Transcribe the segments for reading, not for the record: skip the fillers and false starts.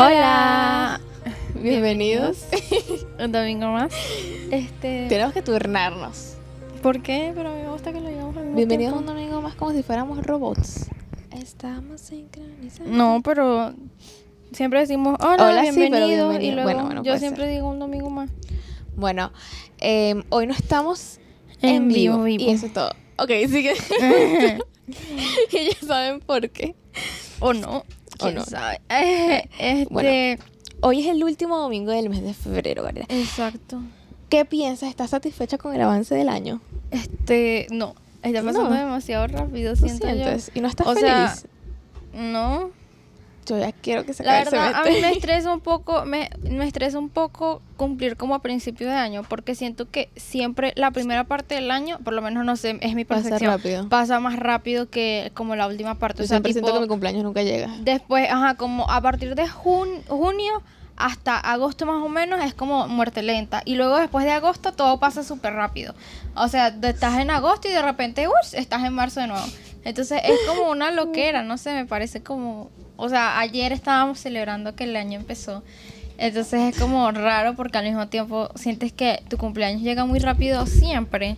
Hola. Bienvenidos. Un domingo más. Tenemos que turnarnos. ¿Por qué? Pero a mí me gusta que lo digamos al mismo Bienvenidos a tiempo. un domingo más como si fuéramos robots. Estamos sincronizados. No, pero siempre decimos hola, Hola, sí, pero bienvenido. bienvenido. Y luego Bueno, yo puede siempre ser. digo un domingo más. Bueno, hoy no estamos en vivo. Y eso es todo. Ok, sigue. Y ya saben por qué. O no. ¿Quién no. sabe? Bueno. Hoy es el último domingo del mes de febrero, Gabriela. Exacto. ¿Qué piensas? ¿Estás satisfecha con el avance del año? No. Está pasando No. demasiado rápido, ¿Lo siento yo. sientes? ¿Y no estás O feliz? sea, no. Yo ya quiero que se La acabe el verdad, a semestre. mí me estresa un poco, me estresa un poco cumplir como a principio de año, porque siento que siempre la primera parte del año, por lo menos no sé, es mi Pasa percepción, rápido. pasa más rápido que como la última parte. Yo O sea, siempre siento tipo, que mi cumpleaños nunca llega. después, como a partir de junio hasta agosto más o menos es como muerte lenta. Y luego después de agosto todo pasa súper rápido. O sea, estás en agosto y de repente, estás en marzo de nuevo. Entonces es como una loquera, no sé, me parece como... O sea, ayer estábamos celebrando que el año empezó. Entonces es como raro porque al mismo tiempo sientes que tu cumpleaños llega muy rápido siempre.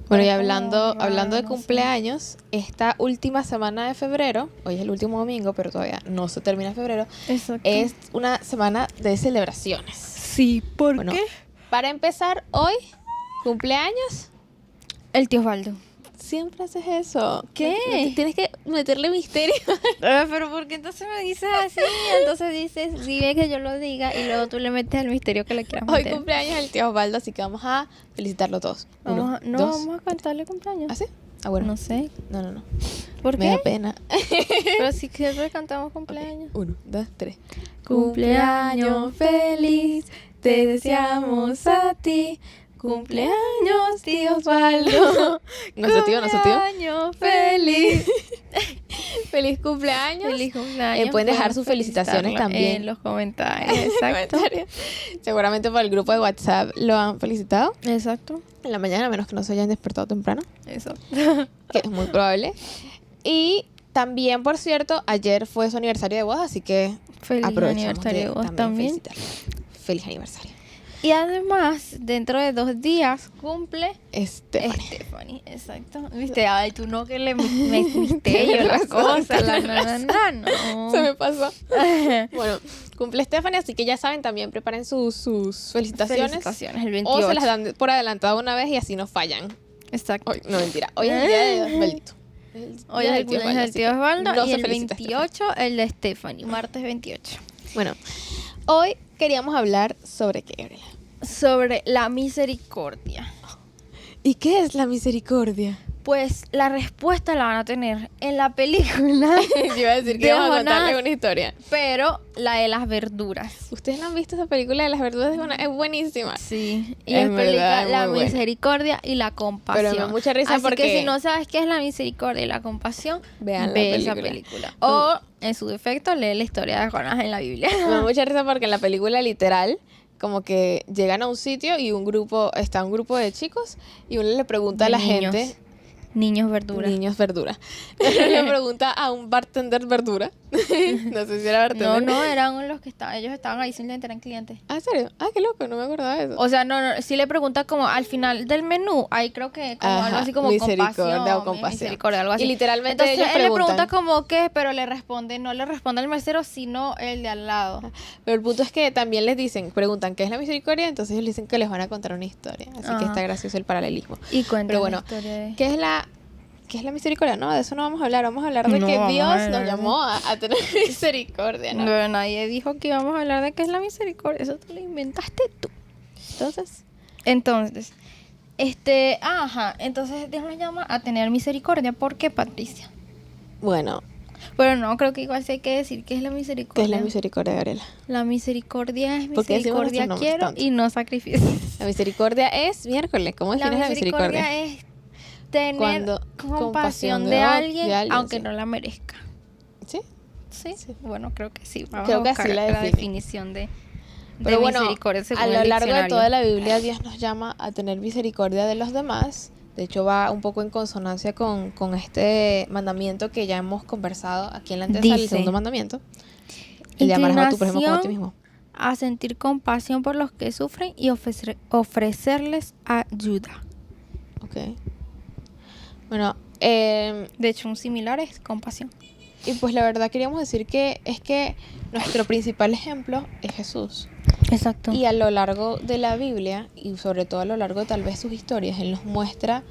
Bueno, y Es como hablando raro, de no sé. cumpleaños, esta última semana de febrero, hoy es el último domingo, pero todavía no se termina febrero, Exacto. es una semana de celebraciones. Sí, ¿por Bueno, qué? para empezar, hoy, cumpleaños, El tío Osvaldo. siempre haces eso. ¿Qué? Tienes que meterle misterio. Pero ¿por qué entonces me dices así? Entonces dices, dime que yo lo diga y luego tú le metes el misterio que le quieras Hoy meter. cumpleaños el tío Osvaldo, así que vamos a felicitarlo todos. Uno, dos. Vamos a cantarle cumpleaños. ¿Ah, sí? Ah, bueno. No sé. No. ¿Por Me da qué? pena. Pero sí que siempre cantamos cumpleaños. 1, 2, 3. Cumpleaños feliz, te deseamos a ti. Cumpleaños, tío Osvaldo. Nuestro tío. Cumpleaños feliz. Feliz cumpleaños. Feliz cumpleaños. Pueden dejar Pueden sus felicitaciones felicitarlo también. en los comentarios. Exacto. Seguramente por el grupo de WhatsApp lo han felicitado Exacto. en la mañana, a menos que no se hayan despertado temprano, Exacto. que es muy probable. Y también, por cierto, ayer fue su aniversario de boda, así que Feliz aprovechamos aniversario de bodas también. felicitarlo. Feliz aniversario. Y además, dentro de 2 días cumple Stephanie. exacto. Viste, ay, tú no que le metiste yo la cosa, no. Se me pasó. Bueno, cumple Stephanie, así que ya saben, también preparen sus felicitaciones. Felicitaciones, el 28. O se las dan por adelantado una vez y así no fallan. Exacto. Hoy, no, mentira. Hoy es el día de Osvaldito. Hoy es el cumpleaños del tío Osvaldo no y se el felicita 28 el de Stephanie, martes 28. Bueno, hoy queríamos hablar sobre qué, Gabriela. Sobre la misericordia. ¿Y qué es la misericordia? Pues la respuesta la van a tener en la película. Yo iba a decir que de íbamos a Jonás, contarles una historia. pero la de las verduras. ¿Ustedes no han visto esa película de las verduras de Jonás? Es buenísima. Sí, y Es explica verdad, es la muy buena. misericordia y la compasión. Pero me da mucha risa Así porque... que si no sabes qué es la misericordia y la compasión, Vean la ve esa película. película. O, en su defecto, lee la historia de Jonás en la Biblia. Me da mucha risa porque en la película literal como que llegan a un sitio y un grupo de chicos y uno le pregunta De a la niños. gente, Niños verduras. niños verdura, le pregunta a un bartender verdura, no sé si era bartender. No, eran los que estaban, ellos estaban ahí simplemente eran clientes. ¿Ah, en serio? Ah, qué loco, no me acordaba de eso. O sea, no, sí le pregunta como al final del menú, ahí creo que como Ajá, algo así como misericordia compasión, o compasión. misericordia, algo así. Y literalmente Entonces ellos él le pregunta preguntan. como qué, pero no le responde el mesero, sino el de al lado. Pero el punto es que también les preguntan qué es la misericordia, entonces ellos dicen que les van a contar una historia, así que Ajá. está gracioso el paralelismo. Y cuenta Pero bueno, la historia de... ¿Qué es la misericordia? No, de eso no vamos a hablar. Vamos a hablar de No, que vamos a Dios hablar nos de- llamó a tener misericordia, ¿no? Pero nadie dijo que íbamos a hablar de qué es la misericordia, eso te lo inventaste tú. Entonces, entonces Dios nos llama a tener misericordia. ¿Por qué, Patricia? Bueno, Pero no, creo que igual sí hay que decir qué es la ¿qué misericordia. es la misericordia, Gabriela? La misericordia es ¿Por qué decimos misericordia nuestros nombres quiero tanto? y no sacrificio. La misericordia es miércoles. ¿Cómo defines la misericordia? es tener Cuando compasión de de o- alguien, de alguien, aunque sí. no la merezca. ¿Sí? ¿Sí? Sí. Bueno, creo que sí. Vamos Creo a que buscar así la define. definición de Pero bueno, misericordia según a lo el largo de diccionario. toda la Biblia, Dios nos llama a tener misericordia de los demás. De hecho, va un poco en consonancia con este mandamiento que ya hemos conversado aquí en la antesala, el Dice, segundo mandamiento. El de amarás a tu prójimo como a ti mismo. A sentir compasión por los que sufren y ofrecerles ayuda. Ok. Bueno, de hecho, un similar es compasión. Y pues la verdad queríamos decir que es que nuestro principal ejemplo es Jesús. Exacto. Y a lo largo de la Biblia, y sobre todo a lo largo de tal vez sus historias, Él nos muestra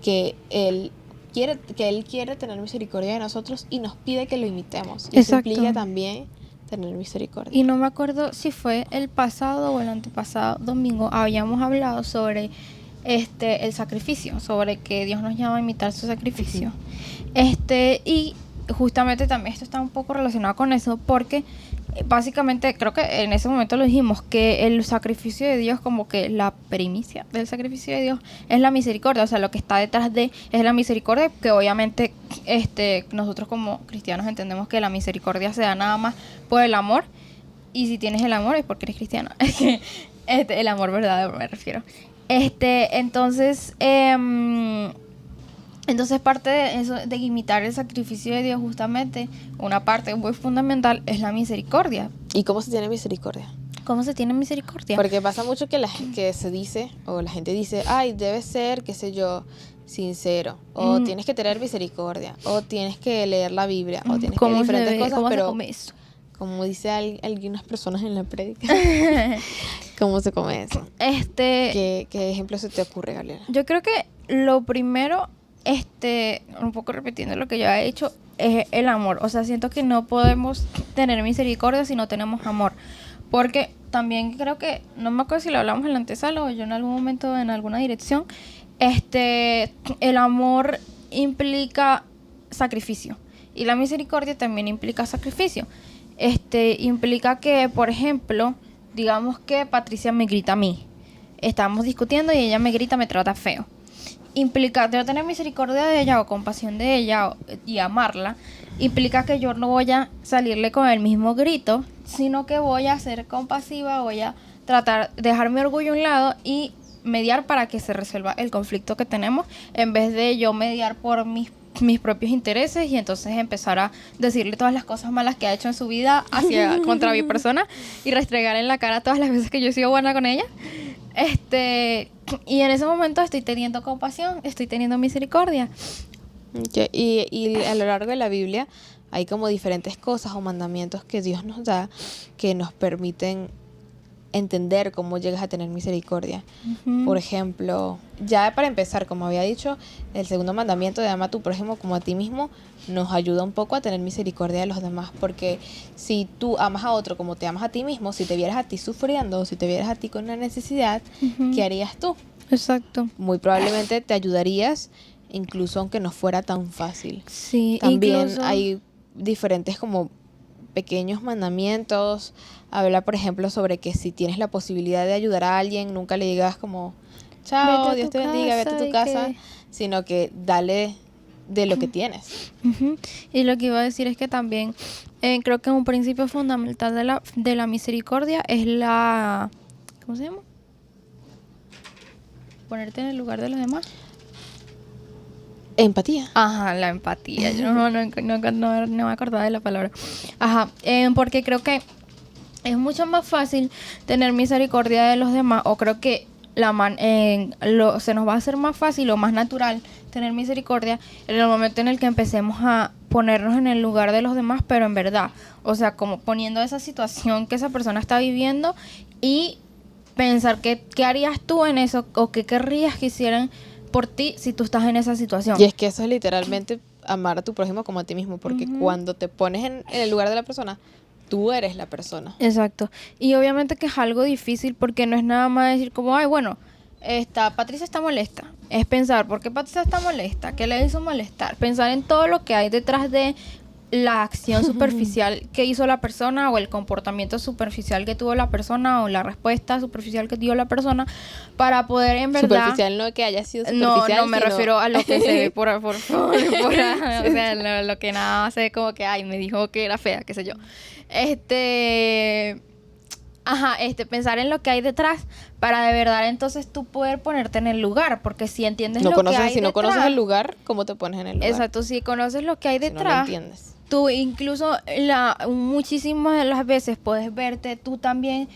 que Él quiere tener misericordia de nosotros y nos pide que lo imitemos. Y eso implica también tener misericordia. Y no me acuerdo si fue el pasado o el antepasado domingo, habíamos hablado sobre el sacrificio, sobre que Dios nos llama a imitar su sacrificio. Y justamente también esto está un poco relacionado con eso, porque básicamente creo que en ese momento lo dijimos, que el sacrificio de Dios, como que la primicia del sacrificio de Dios es la misericordia, o sea, lo que está detrás de es la misericordia, que obviamente nosotros como cristianos entendemos que la misericordia se da nada más por el amor, y si tienes el amor es porque eres cristiano. El amor verdadero me refiero. Entonces parte de eso, de imitar el sacrificio de Dios, justamente, una parte muy fundamental es la misericordia. ¿Y cómo se tiene misericordia? ¿Cómo se tiene misericordia? Porque pasa mucho que se dice, o la gente dice, ay, debe ser, qué sé yo, sincero, o tienes que tener misericordia, o tienes que leer la Biblia, o tienes que diferentes cosas, ¿cómo pero se come eso? Como dice algunas personas en la prédica, ¿cómo se come eso? ¿Qué ejemplo se te ocurre, Gabriela? Yo creo que lo primero, un poco repitiendo lo que yo he dicho, es el amor. O sea, siento que no podemos tener misericordia si no tenemos amor. Porque también creo que, no me acuerdo si lo hablamos en la antesala o yo en algún momento en alguna dirección, el amor implica sacrificio. Y la misericordia también implica sacrificio. Implica que, por ejemplo, digamos que Patricia me grita a mí. Estamos discutiendo y ella me grita, me trata feo. Implica yo tener misericordia de ella o compasión de ella y amarla. Implica que yo no voy a salirle con el mismo grito, sino que voy a ser compasiva, voy a tratar de dejar mi orgullo a un lado y mediar para que se resuelva el conflicto que tenemos, en vez de yo mediar por mis propios intereses y entonces empezar a decirle todas las cosas malas que ha hecho en su vida contra mi persona y restregar en la cara todas las veces que yo he sido buena con ella. Y en ese momento estoy teniendo compasión, estoy teniendo misericordia. Okay. Y a lo largo de la Biblia hay como diferentes cosas o mandamientos que Dios nos da que nos permiten entender cómo llegas a tener misericordia. Uh-huh. Por ejemplo, ya para empezar, como había dicho, el segundo mandamiento de ama a tu prójimo como a ti mismo nos ayuda un poco a tener misericordia de los demás, porque si tú amas a otro como te amas a ti mismo, si te vieras a ti sufriendo, si te vieras a ti con una necesidad, uh-huh, ¿qué harías tú? Exacto. Muy probablemente te ayudarías, incluso aunque no fuera tan fácil. Sí, también incluso hay diferentes como pequeños mandamientos. Habla, por ejemplo, sobre que si tienes la posibilidad de ayudar a alguien, nunca le digas como, chao, Dios te bendiga, vete a tu casa, sino que dale de lo que tienes. Uh-huh. Y lo que iba a decir es que también creo que un principio fundamental de la misericordia es la... ¿Cómo se llama? Ponerte en el lugar de los demás. Empatía. Ajá, la empatía. Yo no me acordaba de la palabra. Ajá, porque creo que es mucho más fácil tener misericordia de los demás, o creo que se nos va a hacer más fácil o más natural tener misericordia en el momento en el que empecemos a ponernos en el lugar de los demás, pero en verdad, o sea, como poniendo esa situación que esa persona está viviendo y pensar qué harías tú en eso, o qué querrías que hicieran por ti si tú estás en esa situación. Y es que eso es literalmente amar a tu prójimo como a ti mismo, porque uh-huh, cuando te pones en el lugar de la persona, tú eres la persona. Exacto. Y obviamente que es algo difícil, porque no es nada más decir como, ay, bueno, Patricia está molesta. Es pensar, ¿por qué Patricia está molesta? ¿Qué le hizo molestar? Pensar en todo lo que hay detrás de la acción superficial que hizo la persona, o el comportamiento superficial que tuvo la persona, o la respuesta superficial que dio la persona, para poder en verdad... Superficial no que haya sido superficial, no me refiero a lo que se ve por o sea, lo que nada se ve como que, ay, me dijo que era fea, qué sé yo. Pensar en lo que hay detrás, para de verdad entonces tú poder ponerte en el lugar, porque si entiendes lo que hay detrás... Si no conoces el lugar, ¿cómo te pones en el lugar? Exacto, si conoces lo que hay detrás, si no lo entiendes, tú incluso muchísimas de las veces puedes verte tú también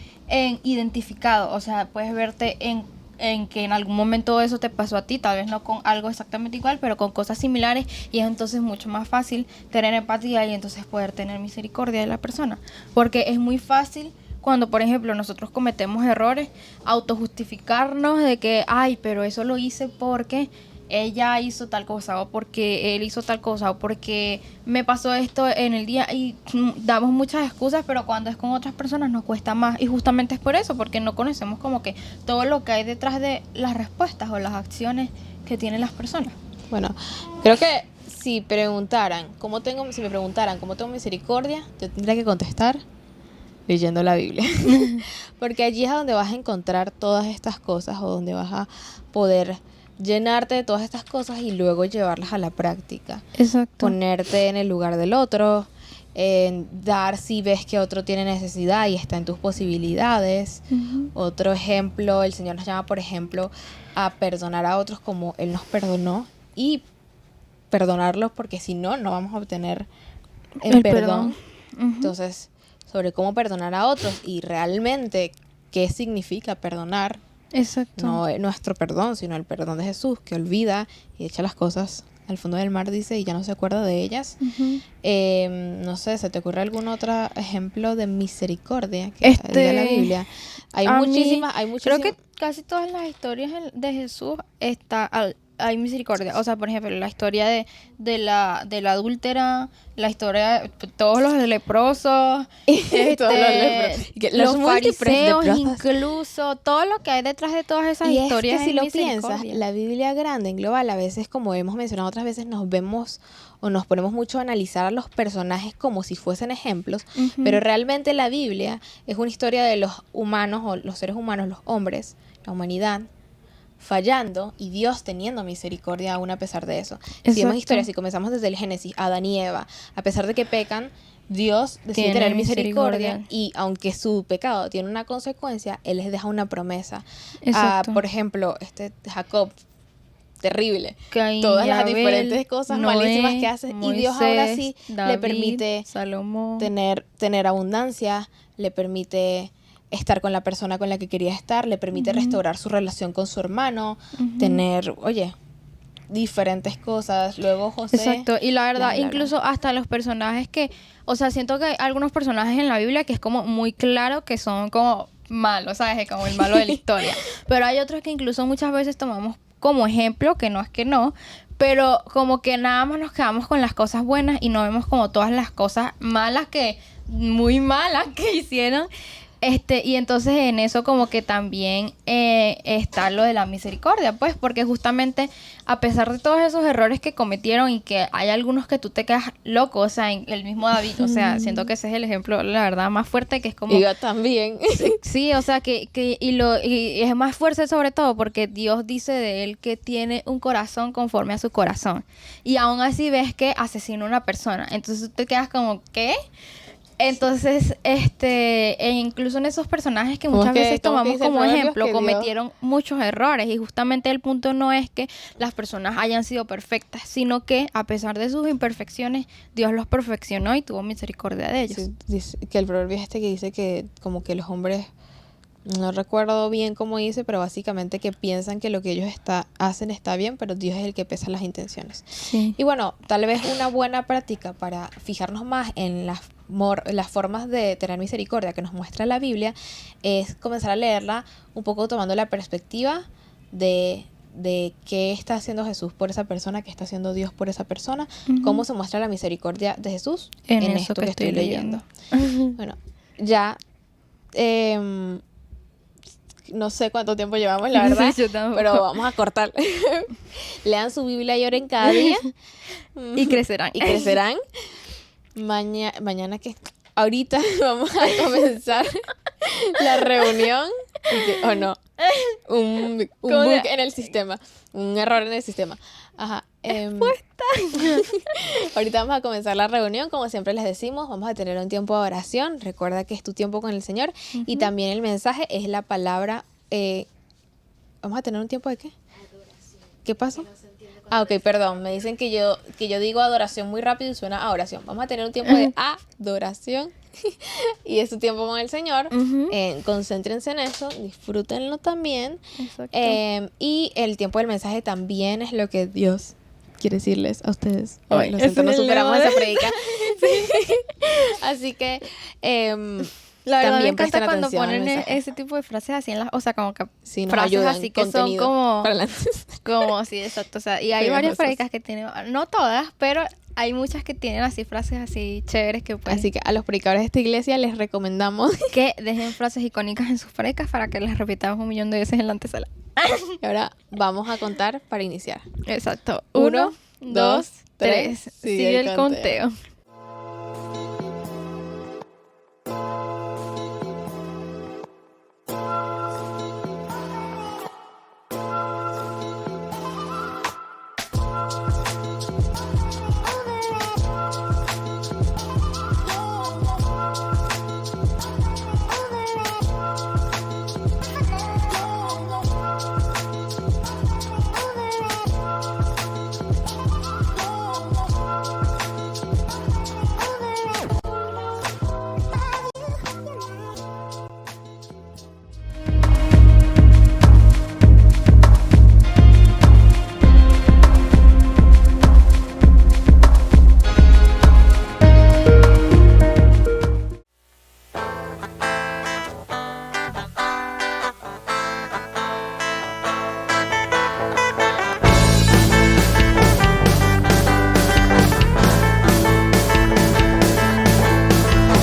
identificado, o sea, puedes verte en que en algún momento eso te pasó a ti, tal vez no con algo exactamente igual, pero con cosas similares, y es entonces mucho más fácil tener empatía y entonces poder tener misericordia de la persona, porque es muy fácil cuando, por ejemplo, nosotros cometemos errores, autojustificarnos de que, ay, pero eso lo hice porque ella hizo tal cosa, o porque él hizo tal cosa, o porque me pasó esto en el día, y damos muchas excusas, pero cuando es con otras personas nos cuesta más, y justamente es por eso, porque no conocemos como que todo lo que hay detrás de las respuestas o las acciones que tienen las personas. Bueno, creo que si me preguntaran cómo tengo misericordia, yo tendría que contestar leyendo la Biblia. Porque allí es donde vas a encontrar todas estas cosas, o donde vas a poder llenarte de todas estas cosas y luego llevarlas a la práctica. Exacto. Ponerte en el lugar del otro, dar si ves que otro tiene necesidad y está en tus posibilidades. Uh-huh. Otro ejemplo, el Señor nos llama, por ejemplo, a perdonar a otros como Él nos perdonó, y perdonarlos, porque si no, no vamos a obtener el perdón. Uh-huh. Entonces, sobre cómo perdonar a otros y realmente qué significa perdonar. Exacto. No nuestro perdón, sino el perdón de Jesús, que olvida y echa las cosas al fondo del mar, dice, y ya no se acuerda de ellas. Uh-huh. No sé, ¿se te ocurre algún otro ejemplo de misericordia que diga la Biblia? Hay muchísimas. Creo que casi todas las historias de Jesús hay misericordia. O sea, por ejemplo, la historia de la adúltera, la historia de todos los leprosos, los fariseos, incluso todo lo que hay detrás de todas esas historias. Es que si lo piensas, la Biblia grande, en global, a veces, como hemos mencionado otras veces, nos vemos o nos ponemos mucho a analizar a los personajes como si fuesen ejemplos, uh-huh, pero realmente la Biblia es una historia de los humanos, o los seres humanos, los hombres, la humanidad, fallando y Dios teniendo misericordia aún a pesar de eso. Exacto. Si vemos historias, si comenzamos desde el Génesis, Adán y Eva, a pesar de que pecan, Dios decide tener misericordia, y aunque su pecado tiene una consecuencia, Él les deja una promesa. Por ejemplo, Jacob, terrible. Caín, todas las Abel, diferentes cosas Noé, malísimas que hace, Moisés, y Dios ahora sí David, le permite Salomón, tener abundancia, le permite estar con la persona con la que quería estar, le permite, uh-huh, restaurar su relación con su hermano, uh-huh, tener, diferentes cosas. Luego José. Exacto, y la verdad, incluso hasta los personajes que, o sea, siento que hay algunos personajes en la Biblia que es como muy claro que son como malos, ¿sabes? Como el malo de la historia. Pero hay otros que incluso muchas veces tomamos como ejemplo, que no es que no, pero como que nada más nos quedamos con las cosas buenas y no vemos como todas las cosas malas muy malas que hicieron. Y entonces en eso como que también está lo de la misericordia, pues, porque justamente a pesar de todos esos errores que cometieron, y que hay algunos que tú te quedas loco, o sea, en el mismo David, o sea, siento que ese es el ejemplo, la verdad, más fuerte, que es como... Y yo también. Sí, o sea, y es más fuerte sobre todo porque Dios dice de él que tiene un corazón conforme a su corazón, y aún así ves que asesinó a una persona, entonces tú te quedas como, ¿qué? Entonces, incluso en esos personajes que muchas veces tomamos como ejemplo, cometieron muchos errores, y justamente el punto no es que las personas hayan sido perfectas, sino que a pesar de sus imperfecciones, Dios los perfeccionó y tuvo misericordia de ellos. Sí, dice que el proverbio que dice que como que los hombres, no recuerdo bien cómo dice, pero básicamente que piensan que lo que ellos hacen está bien, pero Dios es el que pesa las intenciones. Sí. Y bueno, tal vez una buena práctica para fijarnos más en las formas de tener misericordia que nos muestra la Biblia es comenzar a leerla un poco tomando la perspectiva de qué está haciendo Jesús por esa persona, qué está haciendo Dios por esa persona, uh-huh, cómo se muestra la misericordia de Jesús en esto que estoy leyendo. Uh-huh. Bueno, ya no sé cuánto tiempo llevamos, la verdad, pero vamos a cortar. Lean su Biblia y oren cada día. Y crecerán. Mañana que ahorita vamos a comenzar la reunión, o no, un bug en el sistema, un error en el sistema. Ajá. Ahorita vamos a comenzar la reunión, como siempre les decimos, vamos a tener un tiempo de oración. Recuerda que es tu tiempo con el Señor, uh-huh, y también el mensaje es la palabra. ¿Vamos a tener un tiempo de qué? Adoración. ¿Qué pasó? Ah, ok, perdón. Me dicen que yo digo adoración muy rápido y suena a oración. Vamos a tener un tiempo de adoración. Y es su tiempo con el Señor. Ujú. Concéntrense en eso. Disfrútenlo también. Exacto. Y el tiempo del mensaje también es lo que Dios quiere decirles a ustedes. Hoy, Hoy, lo ese siento, no es el superamos lema de- esa predica. Sí. Así que La verdad también me encanta presten cuando atención al ponen mensaje. ese tipo de frases así en las, o sea, como que Sí, nos frases ayudan, así que son contenido como, para la- como sí, exacto, o sea, y hay varias Pegajosas. predicas que tienen, no todas, pero hay muchas que tienen así frases así chéveres que pues Así que a los predicadores de esta iglesia les recomendamos. que dejen frases icónicas en sus predicas para que las repitamos 1 millón de veces en la antesala. Y ahora vamos a contar para iniciar. Exacto. 1, 1, 2, 2, 3. Sigue el conteo.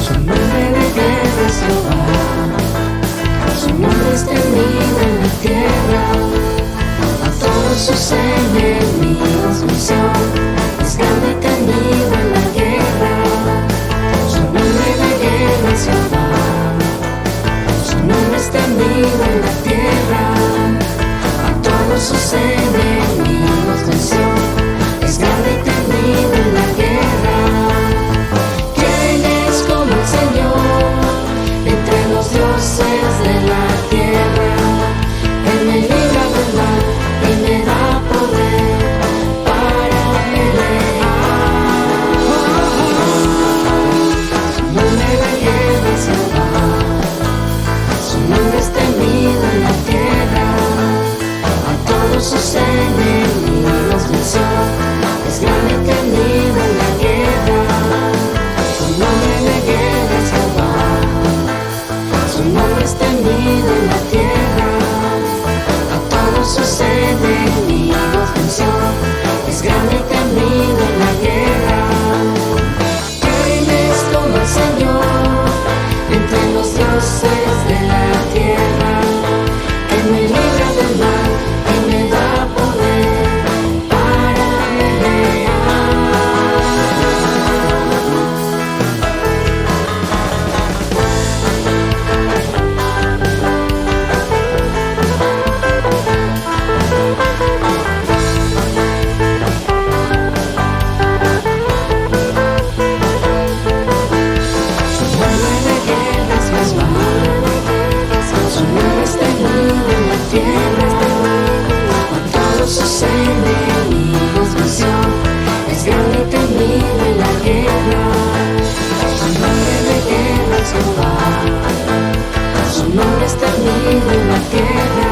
Su nombre de guerra es Jehová, su nombre es temido en la tierra, a todos sus enemigos venció, es grande y temido en la guerra. Su nombre de guerra es Jehová, su nombre es temido en la tierra, a todos sus enemigos venció, es grande y temido en la guerra. ¿Quién es como el Señor entre los dioses de la tierra? Él me libra del mal y me da poder para pelear. Su nombre de guerra es Jehová, su nombre es temido en la tierra, a todos sus enemigos venció, es grande y temido en la guerra. Su nombre de guerra es Jehová, su nombre es temido en la tierra, a todos sus enemigos venció, es grande y temido en la guerra. ¿Quién es como el Señor entre los dioses de la tierra? Él me libra del mal y me da poder para pelear. Su nombre de guerra es Jehová, su nombre es temido en la tierra, a todos sus enemigos venció, es grande y temido en la guerra. Su nombre de guerra es Jehová, su nombre es temido en la tierra,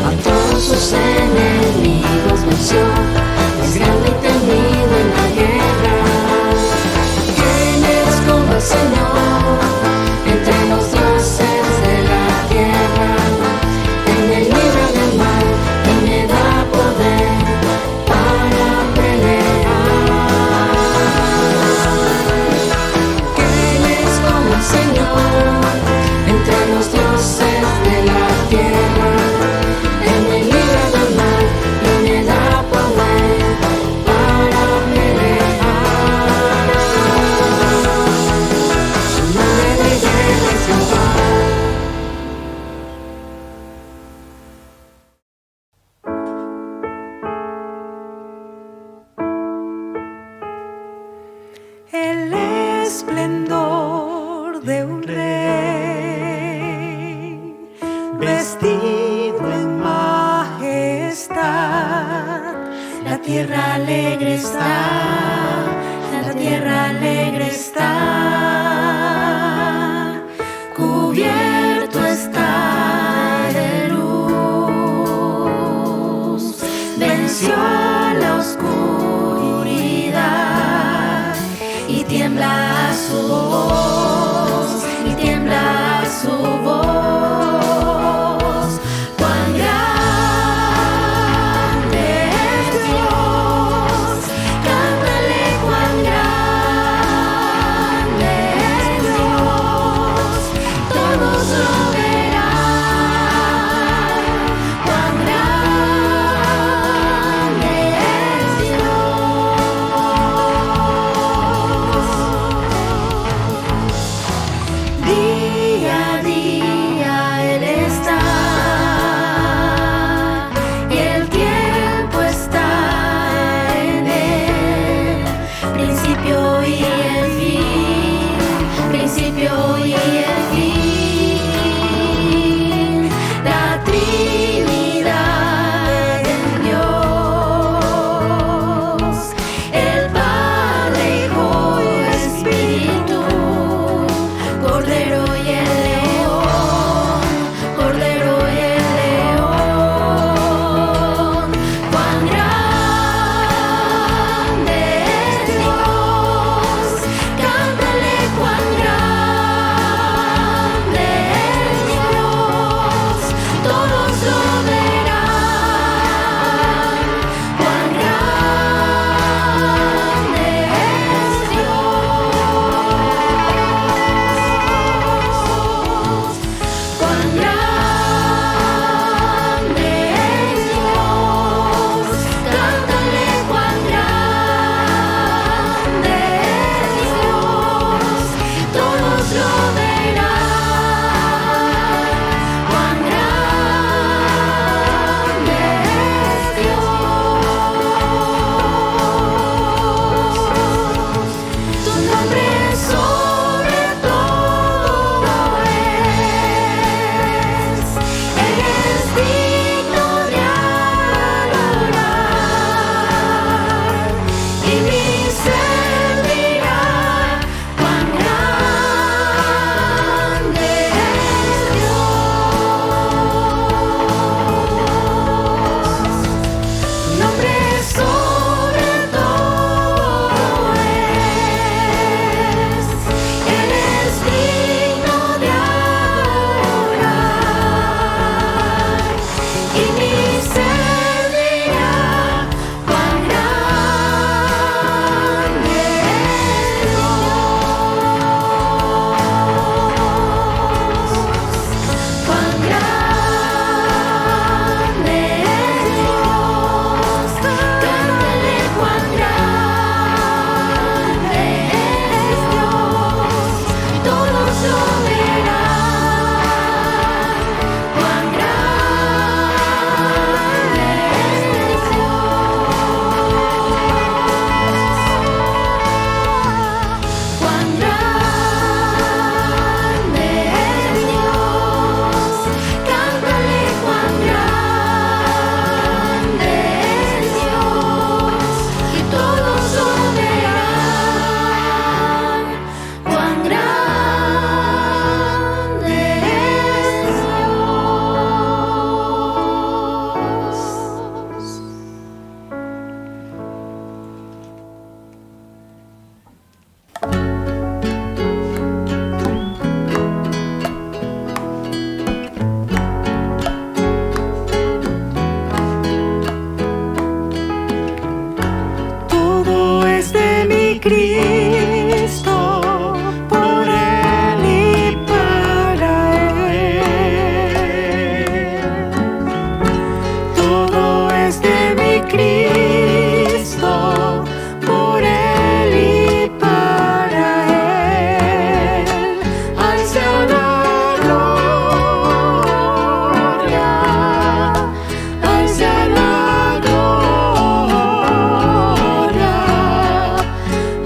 a todos sus enemigos venció, es grande y temido en la guerra. ¿Quién es como el Señor entre los dioses de la tierra? Él me libra del mal y me da poder para pelear. ¿Quién es como el Señor entre los dioses de la tierra? Él me libra del mal y me da poder para pelear. Su nombre de guerra es Jehová. El esplendor de un rey, vestido en majestad, tierra alegre está, la tierra alegre está, cubierto está de luz, venció la oscuridad y tiembla su voz, y tiembla su voz.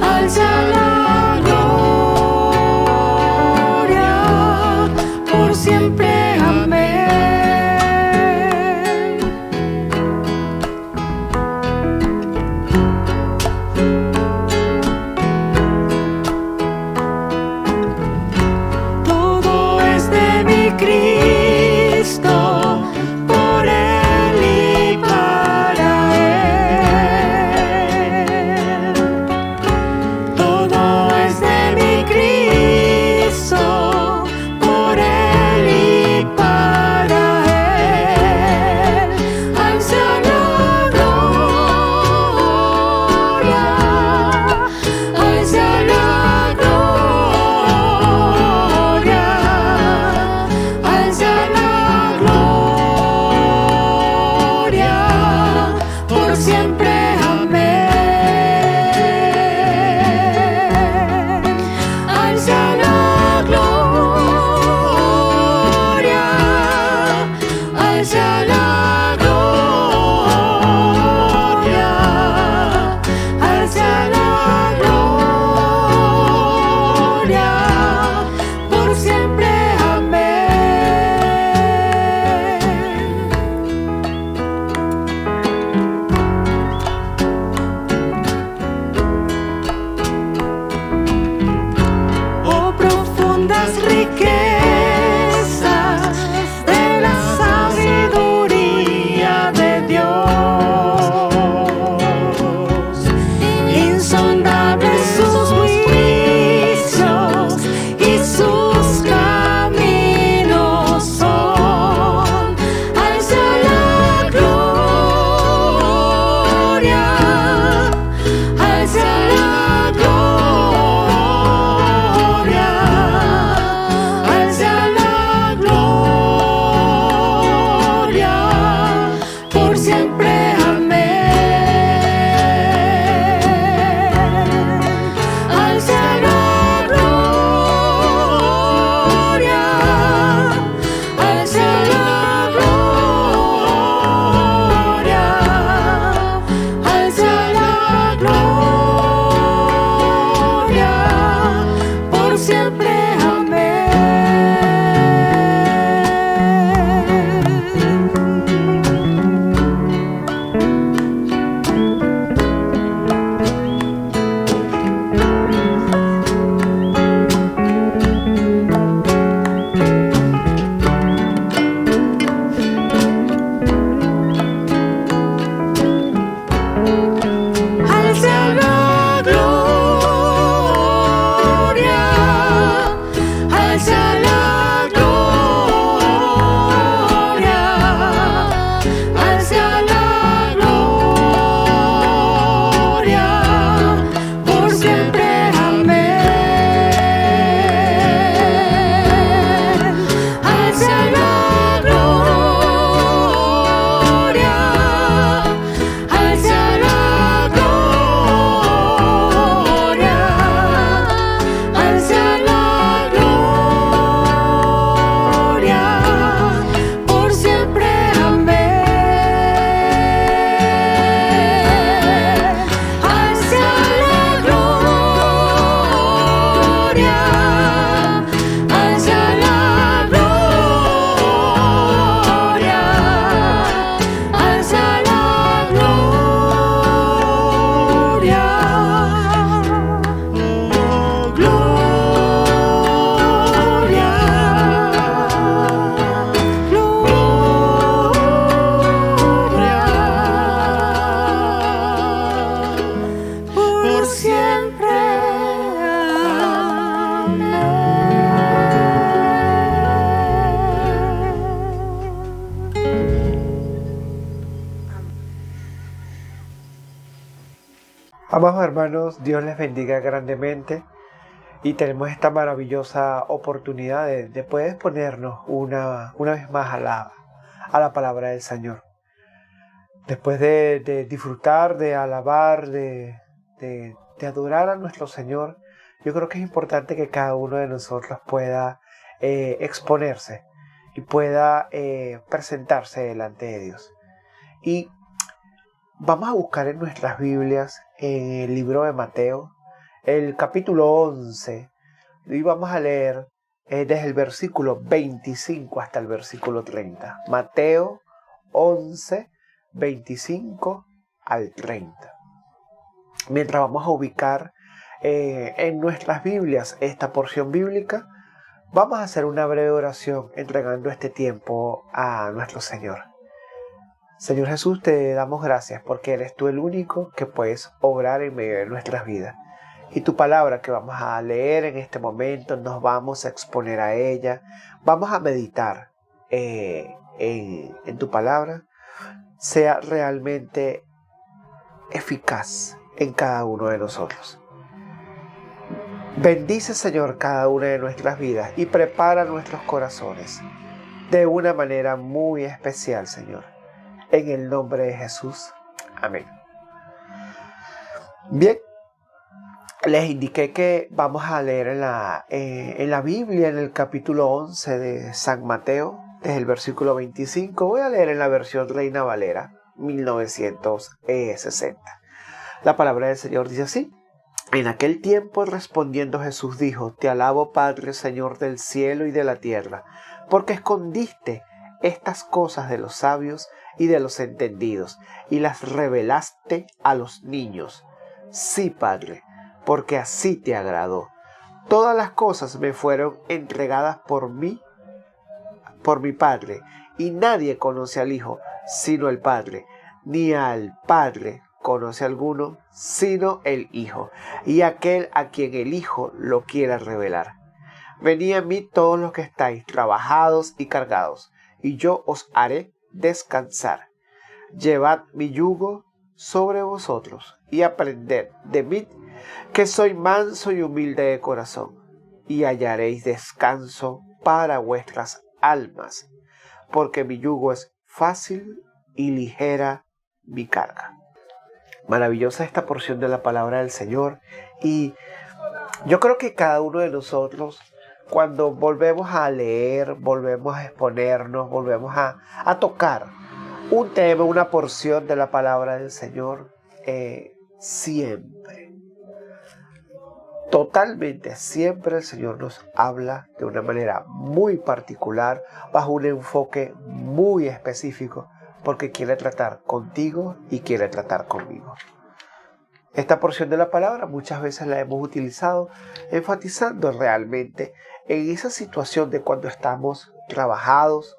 Al profundas riquezas de la sabiduría de Dios. Insondables sus juicios y sus caminos son. Al sea la gloria, al sea la gloria, al sea la gloria, por siempre. Al sea la gloria, al sea la gloria, al sea la gloria, por siempre. Al sea la gloria, al sea la gloria, al sea la gloria, por siempre. Al sea la gloria, al sea la gloria, al sea la gloria, por siempre. Al sea la gloria, al sea la gloria, al sea la gloria, gloria, por siempre. Amados hermanos, Dios les bendiga grandemente y tenemos esta maravillosa oportunidad de poder exponernos una vez más a la palabra del Señor. Después de disfrutar, de alabar, de adorar a nuestro Señor, yo creo que es importante que cada uno de nosotros pueda exponerse y pueda presentarse delante de Dios. Y vamos a buscar en nuestras Biblias, en el libro de Mateo, el capítulo 11, y vamos a leer desde el versículo 25 hasta el versículo 30. Mateo 11, 25 al 30. Mientras vamos a ubicar en nuestras Biblias esta porción bíblica, vamos a hacer una breve oración entregando este tiempo a nuestro Señor. Señor Jesús, te damos gracias porque eres tú el único que puedes obrar en medio de nuestras vidas. Y tu palabra que vamos a leer en este momento, nos vamos a exponer a ella, vamos a meditar en tu palabra, sea realmente eficaz en cada uno de nosotros. Bendice, Señor, cada una de nuestras vidas y prepara nuestros corazones de una manera muy especial, Señor. En el nombre de Jesús. Amén. Bien, les indiqué que vamos a leer en la Biblia, en el capítulo 11 de San Mateo, desde el versículo 25. Voy a leer en la versión Reina Valera, 1960. La palabra del Señor dice así: En aquel tiempo, respondiendo Jesús dijo: Te alabo, Padre, Señor del cielo y de la tierra, porque escondiste estas cosas de los sabios y de los entendidos, y las revelaste a los niños. Sí, Padre, porque así te agradó. Todas las cosas me fueron entregadas por mí, por mi Padre, y nadie conoce al Hijo sino el Padre, ni al Padre conoce alguno sino el Hijo, y aquel a quien el Hijo lo quiera revelar. Venid a mí todos los que estáis trabajados y cargados, y yo os haré descansar. Llevad mi yugo sobre vosotros, y aprended de mí, que soy manso y humilde de corazón, y hallaréis descanso para vuestras almas, porque mi yugo es fácil y ligera mi carga. Maravillosa esta porción de la palabra del Señor, y yo creo que cada uno de nosotros, cuando volvemos a leer, volvemos a exponernos, volvemos a tocar un tema, una porción de la palabra del Señor, siempre, totalmente, siempre el Señor nos habla de una manera muy particular, bajo un enfoque muy específico, porque quiere tratar contigo y quiere tratar conmigo. Esta porción de la palabra muchas veces la hemos utilizado enfatizando realmente en esa situación de cuando estamos trabajados,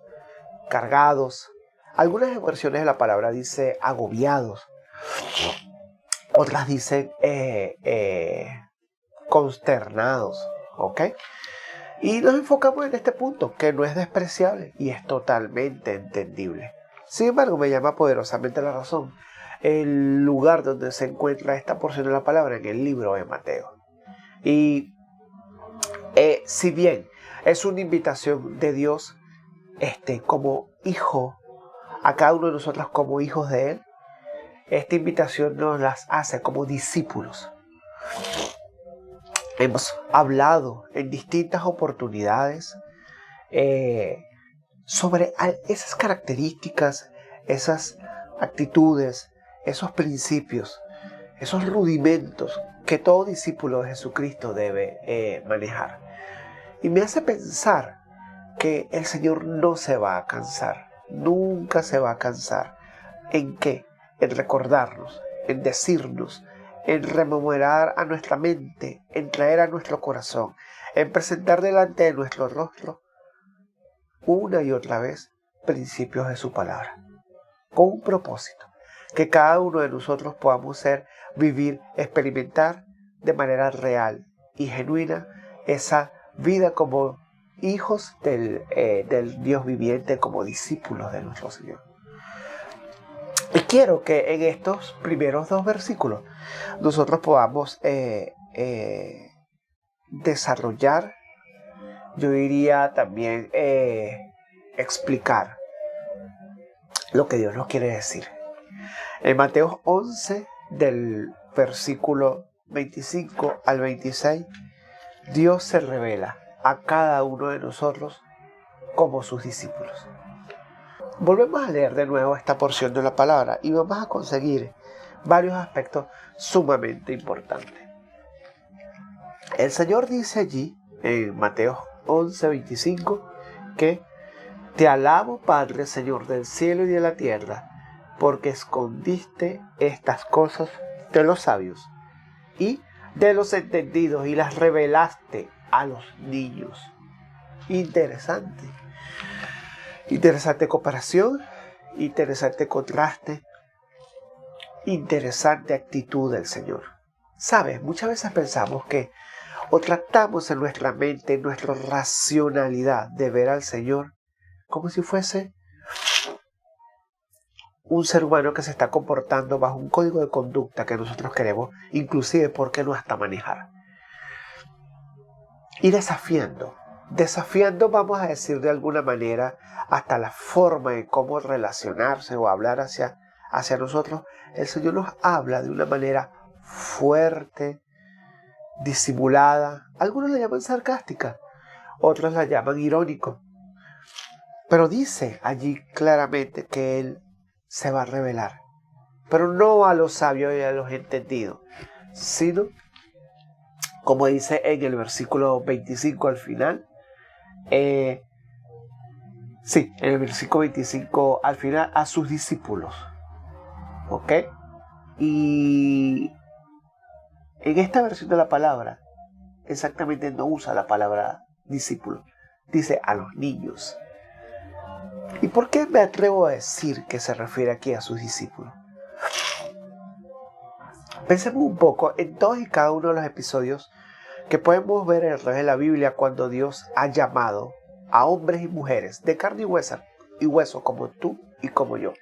cargados. Algunas versiones de la palabra dice agobiados, otras dicen consternados, ¿ok? Y nos enfocamos en este punto, que no es despreciable y es totalmente entendible. Sin embargo, me llama poderosamente la razón el lugar donde se encuentra esta porción de la palabra en el libro de Mateo. Y si bien es una invitación de Dios, como hijo, a cada uno de nosotros como hijos de Él, esta invitación nos las hace como discípulos. Hemos hablado en distintas oportunidades sobre esas características, esas actitudes, esos principios, esos rudimentos que todo discípulo de Jesucristo debe manejar. Y me hace pensar que el Señor no se va a cansar, nunca se va a cansar. ¿En qué? En recordarnos, en decirnos, en rememorar a nuestra mente, en traer a nuestro corazón, en presentar delante de nuestro rostro una y otra vez principios de su palabra, con un propósito, que cada uno de nosotros podamos vivir, experimentar de manera real y genuina esa vida como hijos del Dios viviente, como discípulos de nuestro Señor. Y quiero que en estos primeros 2 versículos nosotros podamos desarrollar, yo diría también explicar lo que Dios nos quiere decir. En Mateo 11, del versículo 25 al 26, Dios se revela a cada uno de nosotros como sus discípulos. Volvemos a leer de nuevo esta porción de la palabra y vamos a conseguir varios aspectos sumamente importantes. El Señor dice allí, en Mateo 11, 25, que te alabo, Padre, Señor del cielo y de la tierra, porque escondiste estas cosas de los sabios y de los entendidos y las revelaste a los niños. Interesante. Interesante comparación, interesante contraste, interesante actitud del Señor. ¿Sabes? Muchas veces pensamos que o tratamos en nuestra mente, en nuestra racionalidad de ver al Señor como si fuese un ser humano que se está comportando bajo un código de conducta que nosotros queremos, inclusive, ¿por qué no hasta manejar? Y desafiando, vamos a decir de alguna manera, hasta la forma de cómo relacionarse o hablar hacia nosotros. El Señor nos habla de una manera fuerte, disimulada. Algunos la llaman sarcástica, otros la llaman irónico. Pero dice allí claramente que Él se va a revelar, pero no a los sabios y a los entendidos, sino, como dice en el versículo 25 al final, en el versículo 25 al final, a sus discípulos. ¿Ok? Y en esta versión de la palabra exactamente no usa la palabra discípulo, dice a los niños. ¿Y por qué me atrevo a decir que se refiere aquí a sus discípulos? Pensemos un poco en todos y cada uno de los episodios que podemos ver en el revés de la Biblia cuando Dios ha llamado a hombres y mujeres de carne y hueso como tú y como yo.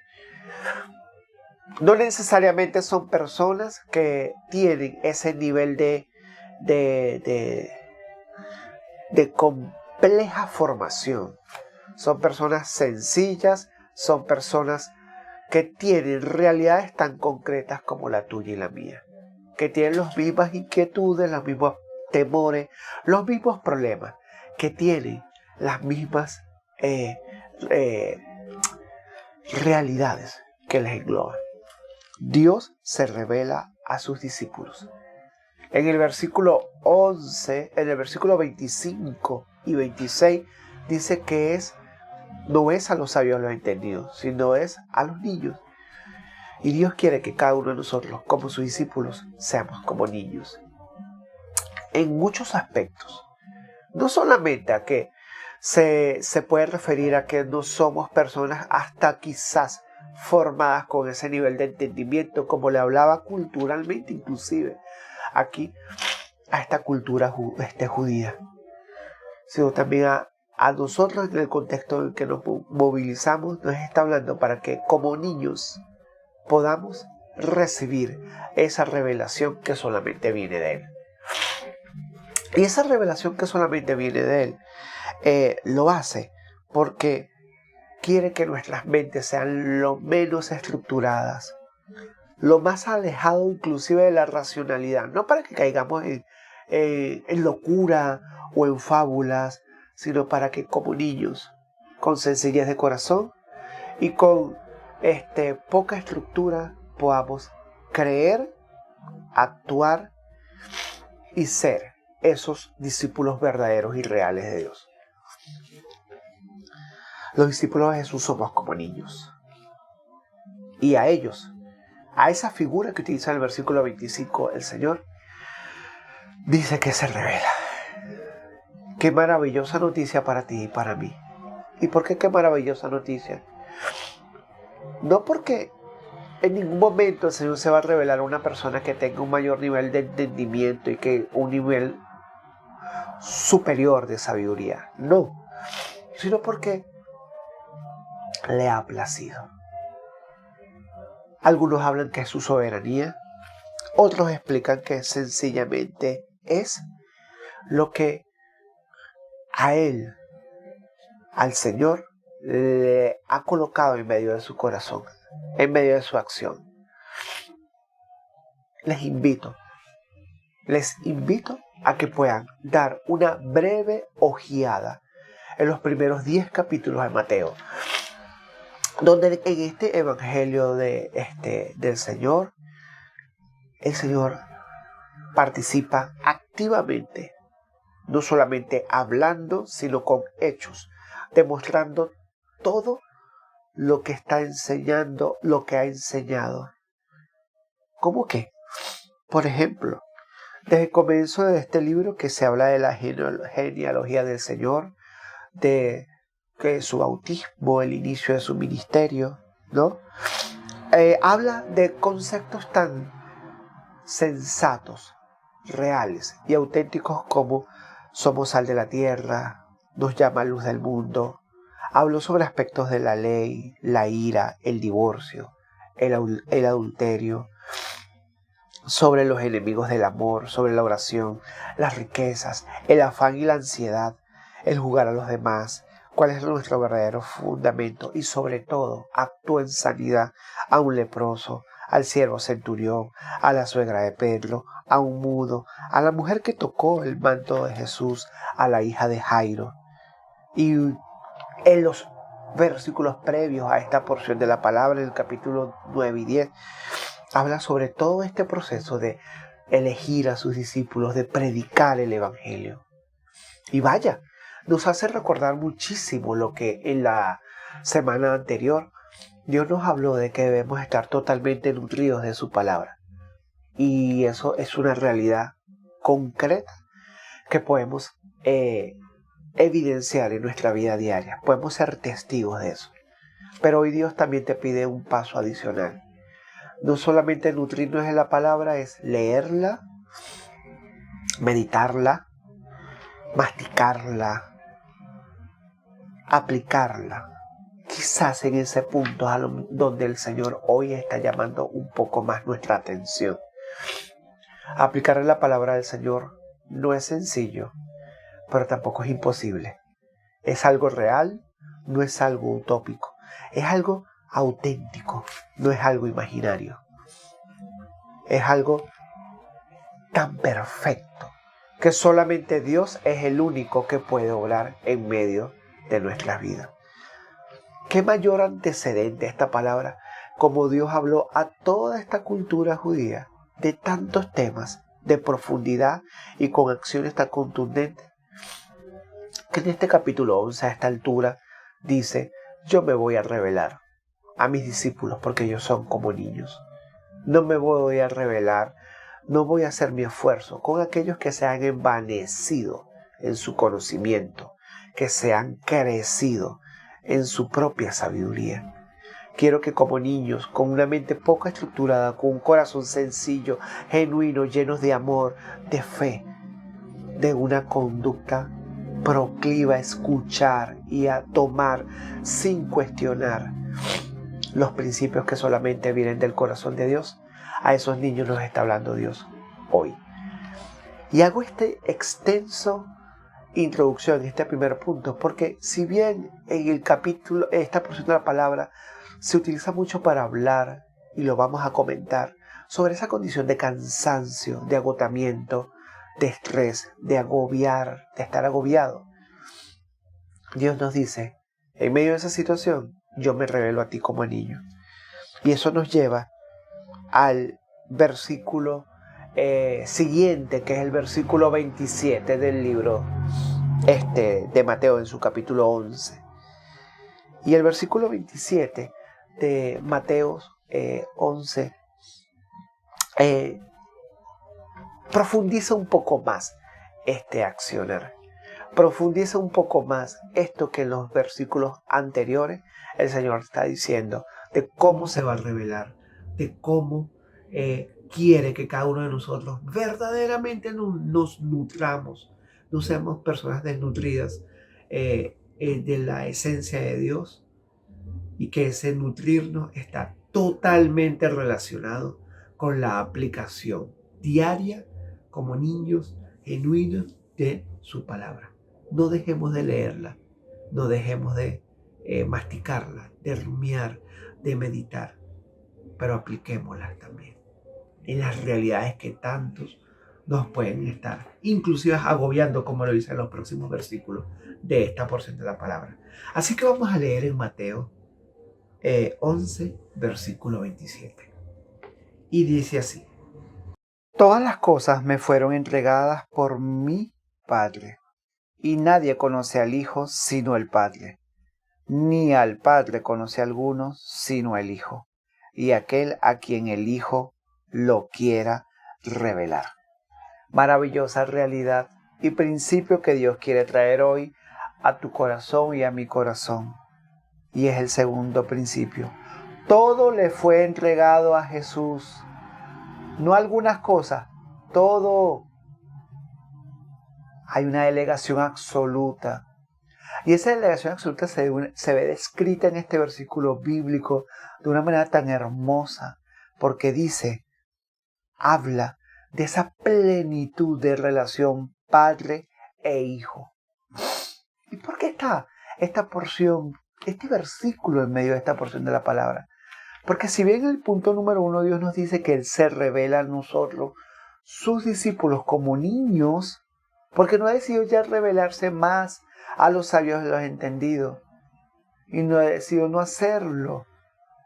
No necesariamente son personas que tienen ese nivel de compleja formación. Son personas sencillas, son personas que tienen realidades tan concretas como la tuya y la mía, que tienen las mismas inquietudes, los mismos temores, los mismos problemas, que tienen las mismas realidades que les engloban. Dios se revela a sus discípulos. En el versículo 11, en el versículo 25 y 26, dice que no es a los sabios los entendidos, sino es a los niños. Y Dios quiere que cada uno de nosotros, como sus discípulos, seamos como niños. En muchos aspectos. No solamente a que se puede referir a que no somos personas hasta quizás formadas con ese nivel de entendimiento, como le hablaba culturalmente, inclusive aquí a esta cultura judía, sino también a nosotros en el contexto en el que nos movilizamos. Nos está hablando para que como niños podamos recibir esa revelación que solamente viene de Él. Y esa revelación que solamente viene de Él lo hace porque quiere que nuestras mentes sean lo menos estructuradas, lo más alejado inclusive de la racionalidad, no para que caigamos en locura o en fábulas, sino para que como niños, con sencillez de corazón y con poca estructura, podamos creer, actuar y ser esos discípulos verdaderos y reales de Dios. Los discípulos de Jesús somos como niños. Y a ellos, a esa figura que utiliza en el versículo 25 el Señor, dice que se revela. Qué maravillosa noticia para ti y para mí. ¿Y por qué qué maravillosa noticia? No porque en ningún momento el Señor se va a revelar a una persona que tenga un mayor nivel de entendimiento y que un nivel superior de sabiduría. No, sino porque le ha placido. Algunos hablan que es su soberanía, otros explican que sencillamente es lo que a Él, al Señor, le ha colocado en medio de su corazón, en medio de su acción. Les invito a que puedan dar una breve ojeada en los primeros 10 capítulos de Mateo, donde en este evangelio del Señor, el Señor participa activamente, no solamente hablando, sino con hechos, demostrando todo lo que está enseñando, lo que ha enseñado. ¿Cómo qué? Por ejemplo, desde el comienzo de este libro que se habla de la genealogía del Señor, de su bautismo, el inicio de su ministerio, ¿no? Habla de conceptos tan sensatos, reales y auténticos como somos sal de la tierra, nos llama luz del mundo. Habló sobre aspectos de la ley, la ira, el divorcio, el adulterio, sobre los enemigos del amor, sobre la oración, las riquezas, el afán y la ansiedad, el jugar a los demás, cuál es nuestro verdadero fundamento y sobre todo actuó en sanidad a un leproso, al siervo centurión, a la suegra de Pedro, a un mudo, a la mujer que tocó el manto de Jesús, a la hija de Jairo. Y en los versículos previos a esta porción de la palabra, en el capítulo 9 y 10, habla sobre todo este proceso de elegir a sus discípulos, de predicar el evangelio. Y vaya, nos hace recordar muchísimo lo que en la semana anterior Dios nos habló de que debemos estar totalmente nutridos de su palabra. Y eso es una realidad concreta que podemos evidenciar en nuestra vida diaria. Podemos ser testigos de eso. Pero hoy Dios también te pide un paso adicional. No solamente nutrirnos de la palabra, es leerla, meditarla, masticarla, aplicarla. Quizás en ese punto donde el Señor hoy está llamando un poco más nuestra atención. Aplicar la palabra del Señor no es sencillo, pero tampoco es imposible. Es algo real, no es algo utópico. Es algo auténtico, no es algo imaginario. Es algo tan perfecto que solamente Dios es el único que puede obrar en medio de nuestras vidas. ¿Qué mayor antecedente esta palabra? Como Dios habló a toda esta cultura judía de tantos temas, de profundidad y con acciones tan contundentes, que en este capítulo 11 a esta altura dice: yo me voy a revelar a mis discípulos porque ellos son como niños. No me voy a revelar, no voy a hacer mi esfuerzo con aquellos que se han envanecido en su conocimiento, que se han crecido en su propia sabiduría. Quiero que como niños, con una mente poco estructurada, con un corazón sencillo, genuino, llenos de amor, de fe, de una conducta procliva a escuchar y a tomar sin cuestionar los principios que solamente vienen del corazón de Dios, a esos niños nos está hablando Dios hoy. Y hago este extenso introducción, este primer punto, porque si bien en el capítulo, esta porción de la palabra se utiliza mucho para hablar, y lo vamos a comentar, sobre esa condición de cansancio, de agotamiento, de estrés, de agobiar, de estar agobiado, Dios nos dice: en medio de esa situación, yo me revelo a ti como niño. Y eso nos lleva al versículo siguiente, que es el versículo 27 del libro de Mateo, en su capítulo 11. Y el versículo 27 de Mateo 11 profundiza un poco más este accionar. Profundiza un poco más esto que en los versículos anteriores el Señor está diciendo, de cómo se va a revelar, de cómo quiere que cada uno de nosotros verdaderamente nos nutramos, no seamos personas desnutridas de la esencia de Dios, y que ese nutrirnos está totalmente relacionado con la aplicación diaria como niños genuinos de su palabra. No dejemos de leerla, no dejemos de masticarla, de rumiar, de meditar, pero apliquémosla también en las realidades que tantos nos pueden estar inclusive agobiando, como lo dice en los próximos versículos de esta porción de la palabra. Así que vamos a leer en Mateo 11, versículo 27. Y dice así: todas las cosas me fueron entregadas por mi Padre, y nadie conoce al Hijo sino el Padre, ni al Padre conoce a alguno sino el Hijo, y aquel a quien el Hijo lo quiera revelar. Maravillosa realidad y principio que Dios quiere traer hoy a tu corazón y a mi corazón. Y es el segundo principio. Todo le fue entregado a Jesús. No algunas cosas, todo. Hay una delegación absoluta. Y esa delegación absoluta se ve descrita en este versículo bíblico de una manera tan hermosa, porque dice, habla de esa plenitud de relación padre e hijo. ¿Y por qué está esta porción, este versículo en medio de esta porción de la palabra? Porque si bien en el punto número 1 Dios nos dice que Él se revela a nosotros, sus discípulos, como niños, porque no ha decidido ya revelarse más a los sabios y a los entendidos, y no ha decidido no hacerlo,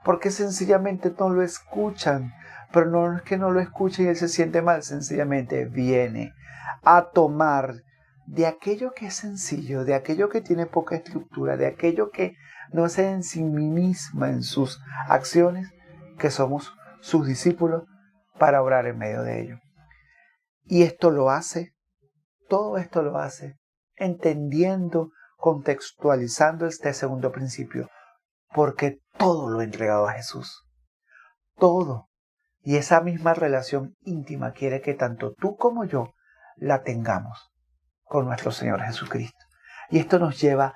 porque sencillamente no lo escuchan. Pero no es que no lo escuchen y Él se siente mal, sencillamente viene a tomar de aquello que es sencillo, de aquello que tiene poca estructura, de aquello que no es en sí misma en sus acciones, que somos sus discípulos, para obrar en medio de ello. Y esto lo hace todo esto lo hace entendiendo, contextualizando este segundo principio, porque todo lo he entregado a Jesús. Todo. Y esa misma relación íntima quiere que tanto tú como yo la tengamos con nuestro Señor Jesucristo. Y esto nos lleva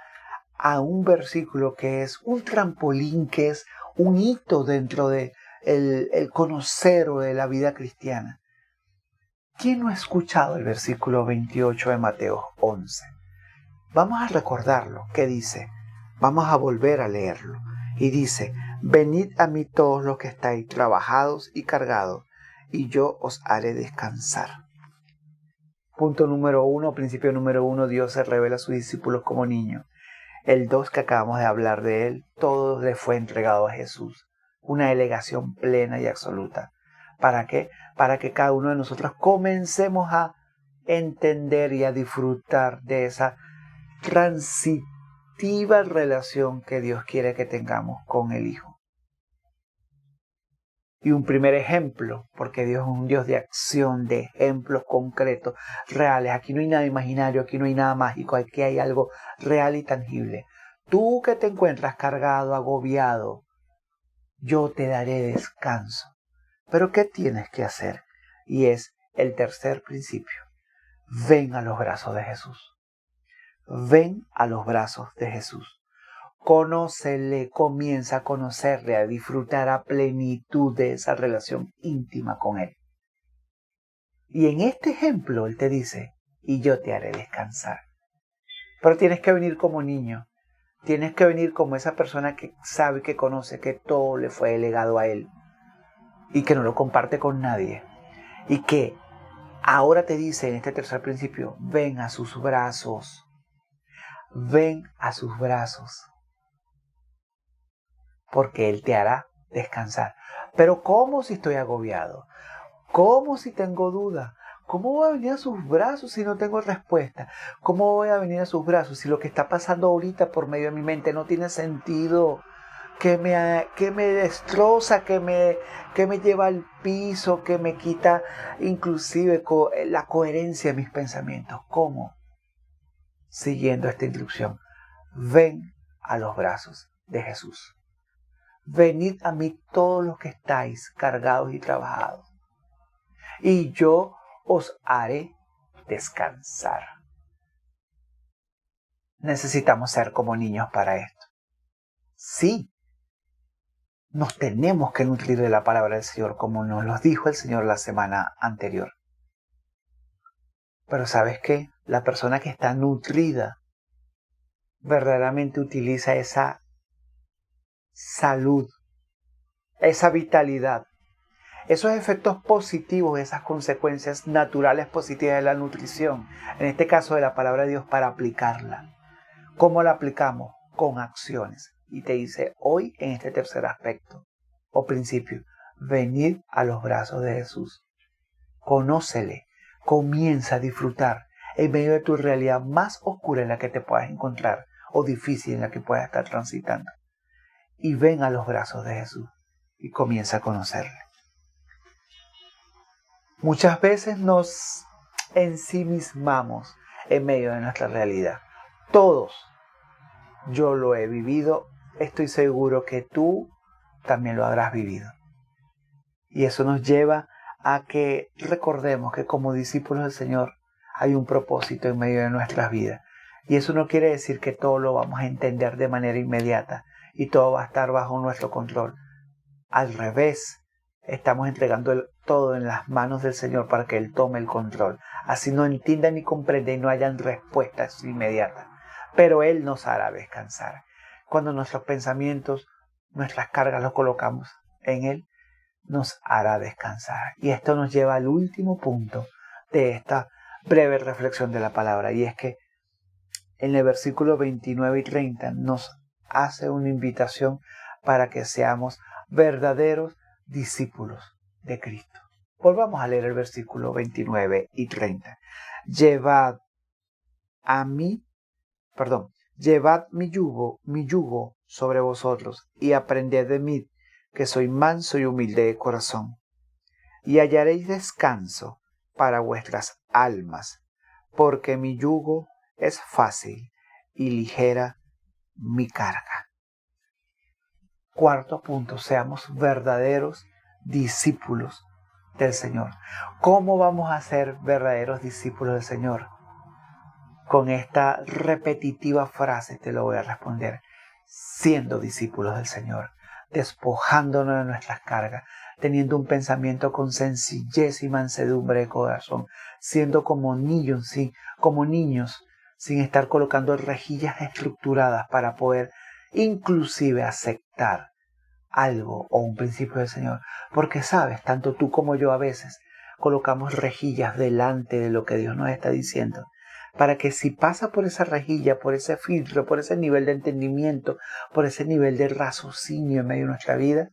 a un versículo que es un trampolín, que es un hito dentro de el conocer o de la vida cristiana. ¿Quién no ha escuchado el versículo 28 de Mateo 11? Vamos a recordarlo. ¿Qué dice? Vamos a volver a leerlo. Y dice: venid a mí todos los que estáis trabajados y cargados, y yo os haré descansar. Punto número 1, principio número 1, Dios se revela a sus discípulos como niños. El 2, que acabamos de hablar de él, todo le fue entregado a Jesús. Una delegación plena y absoluta. ¿Para qué? Para que cada uno de nosotros comencemos a entender y a disfrutar de esa transitiva relación que Dios quiere que tengamos con el Hijo. Y un primer ejemplo, porque Dios es un Dios de acción, de ejemplos concretos, reales. Aquí no hay nada imaginario, aquí no hay nada mágico, aquí hay algo real y tangible. Tú que te encuentras cargado, agobiado, yo te daré descanso. Pero ¿qué tienes que hacer? Y es el tercer principio. Ven a los brazos de Jesús. Ven a los brazos de Jesús. Conócele, comienza a conocerle, a disfrutar a plenitud de esa relación íntima con Él. Y en este ejemplo Él te dice: y yo te haré descansar. Pero tienes que venir como niño. Tienes que venir como esa persona que sabe, que conoce que todo le fue delegado a Él y que no lo comparte con nadie. Y que ahora te dice en este tercer principio: ven a sus brazos. Ven a sus brazos. Porque Él te hará descansar. Pero ¿cómo si estoy agobiado? ¿Cómo si tengo duda? ¿Cómo voy a venir a sus brazos si no tengo respuesta? ¿Cómo voy a venir a sus brazos si lo que está pasando ahorita por medio de mi mente no tiene sentido? Que me destroza, que me lleva al piso, que me quita inclusive la coherencia de mis pensamientos. ¿Cómo? Siguiendo esta instrucción. Ven a los brazos de Jesús. Venid a mí todos los que estáis cargados y trabajados, y yo os haré descansar. Necesitamos ser como niños para esto. Sí, nos tenemos que nutrir de la palabra del Señor, como nos lo dijo el Señor la semana anterior. Pero ¿sabes qué? La persona que está nutrida verdaderamente utiliza esa salud, esa vitalidad, esos efectos positivos, esas consecuencias naturales positivas de la nutrición, en este caso de la palabra de Dios, para aplicarla. ¿Cómo la aplicamos? Con acciones. Y te dice hoy en este tercer aspecto o principio: venid a los brazos de Jesús. Conócele, comienza a disfrutar en medio de tu realidad más oscura en la que te puedas encontrar o difícil en la que puedas estar transitando. Y ven a los brazos de Jesús y comienza a conocerle. Muchas veces nos ensimismamos en medio de nuestra realidad. Todos, yo lo he vivido, estoy seguro que tú también lo habrás vivido. Y eso nos lleva a que recordemos que como discípulos del Señor hay un propósito en medio de nuestras vidas. Y eso no quiere decir que todo lo vamos a entender de manera inmediata y todo va a estar bajo nuestro control. Al revés, estamos entregando todo en las manos del Señor para que Él tome el control. Así no entienda ni comprenda y no hayan respuestas inmediatas. Pero Él nos hará descansar. Cuando nuestros pensamientos, nuestras cargas los colocamos en Él, nos hará descansar. Y esto nos lleva al último punto de esta breve reflexión de la palabra. Y es que en el versículo 29 y 30 nos hace una invitación para que seamos verdaderos discípulos de Cristo. Volvamos a leer el versículo 29 y 30. Llevad mi yugo sobre vosotros y aprended de mí, que soy manso y humilde de corazón, y hallaréis descanso para vuestras almas, porque mi yugo es fácil y ligera mi carga. Cuarto punto, seamos verdaderos discípulos del Señor. ¿Cómo vamos a ser verdaderos discípulos del Señor? Con esta repetitiva frase te lo voy a responder. Siendo discípulos del Señor, despojándonos de nuestras cargas, teniendo un pensamiento con sencillez y mansedumbre de corazón, siendo como niños, sí, como niños, sin estar colocando rejillas estructuradas para poder inclusive aceptar algo o un principio del Señor. Porque sabes, tanto tú como yo a veces colocamos rejillas delante de lo que Dios nos está diciendo, para que si pasa por esa rejilla, por ese filtro, por ese nivel de entendimiento, por ese nivel de raciocinio en medio de nuestra vida,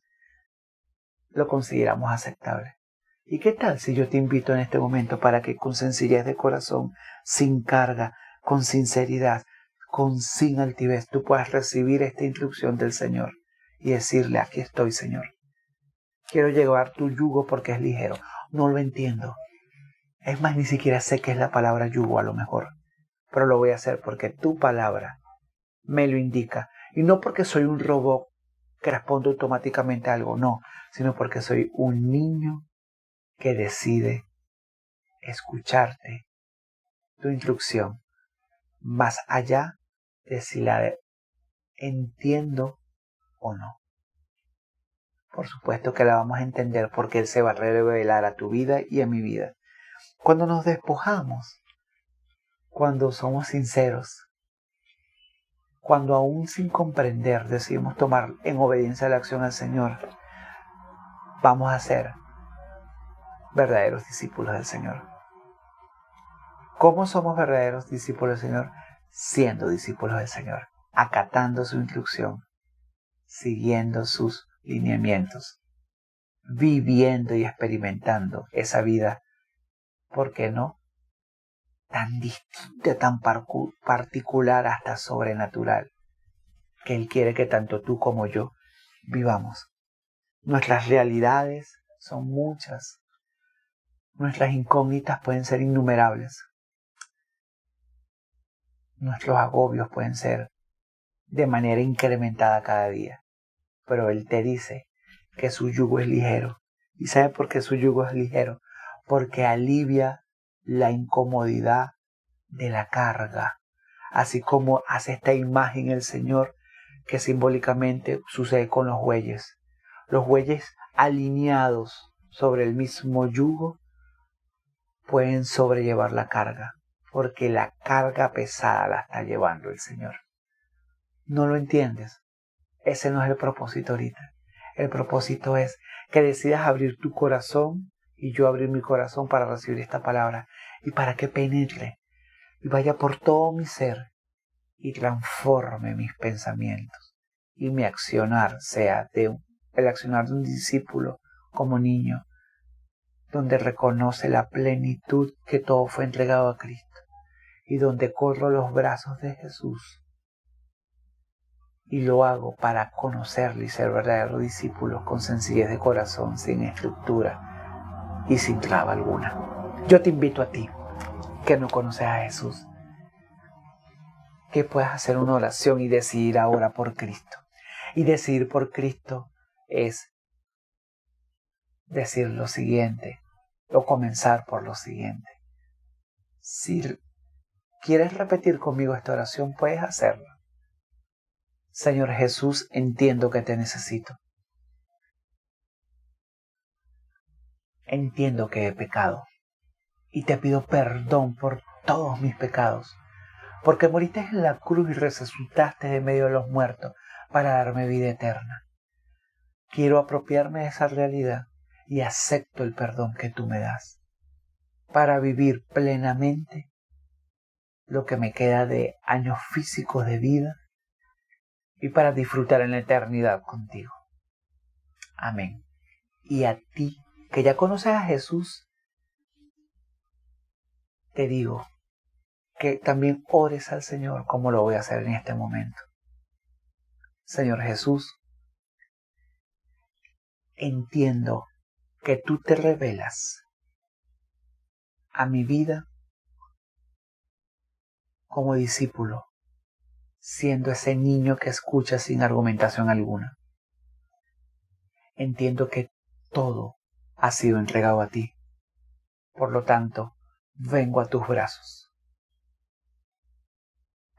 lo consideramos aceptable. ¿Y qué tal si yo te invito en este momento para que con sencillez de corazón, sin carga, con sinceridad, sin altivez, tú puedas recibir esta instrucción del Señor y decirle: aquí estoy, Señor. Quiero llevar tu yugo porque es ligero. No lo entiendo. Es más, ni siquiera sé qué es la palabra yugo a lo mejor. Pero lo voy a hacer porque tu palabra me lo indica. Y no porque soy un robot que responde automáticamente a algo, no. Sino porque soy un niño que decide escucharte, tu instrucción, más allá de si la entiendo o no. Por supuesto que la vamos a entender porque Él se va a revelar a tu vida y a mi vida. Cuando nos despojamos, cuando somos sinceros, cuando aún sin comprender decidimos tomar en obediencia la acción al Señor, vamos a ser verdaderos discípulos del Señor. ¿Cómo somos verdaderos discípulos del Señor? Siendo discípulos del Señor, acatando su instrucción, siguiendo sus lineamientos, viviendo y experimentando esa vida, ¿por qué no? Tan distinta, tan particular, hasta sobrenatural, que Él quiere que tanto tú como yo vivamos. Nuestras realidades son muchas, nuestras incógnitas pueden ser innumerables, nuestros agobios pueden ser de manera incrementada cada día, pero Él te dice que su yugo es ligero. ¿Y sabe por qué su yugo es ligero? Porque alivia la incomodidad de la carga, así como hace esta imagen el Señor que simbólicamente sucede con los bueyes. Los bueyes alineados sobre el mismo yugo pueden sobrellevar la carga, porque la carga pesada la está llevando el Señor. ¿No lo entiendes? Ese no es el propósito ahorita. El propósito es que decidas abrir tu corazón y yo abrir mi corazón para recibir esta palabra y para que penetre y vaya por todo mi ser y transforme mis pensamientos y mi accionar sea el accionar de un discípulo como niño, donde reconoce la plenitud que todo fue entregado a Cristo y donde corro los brazos de Jesús y lo hago para conocerle y ser verdadero discípulo con sencillez de corazón, sin estructura y sin traba alguna. Yo te invito a ti, que no conoces a Jesús, que puedas hacer una oración y decidir ahora por Cristo. Y decidir por Cristo es decir lo siguiente, o comenzar por lo siguiente. Si quieres repetir conmigo esta oración, puedes hacerlo. Señor Jesús, entiendo que te necesito. Entiendo que he pecado y te pido perdón por todos mis pecados, porque moriste en la cruz y resucitaste de medio de los muertos para darme vida eterna. Quiero apropiarme de esa realidad y acepto el perdón que tú me das para vivir plenamente lo que me queda de años físicos de vida y para disfrutar en la eternidad contigo. Amén. Y a ti, que ya conoces a Jesús, te digo que también ores al Señor como lo voy a hacer en este momento. Señor Jesús, entiendo que tú te revelas a mi vida como discípulo, siendo ese niño que escucha sin argumentación alguna. Entiendo que todo ha sido entregado a ti. Por lo tanto, vengo a tus brazos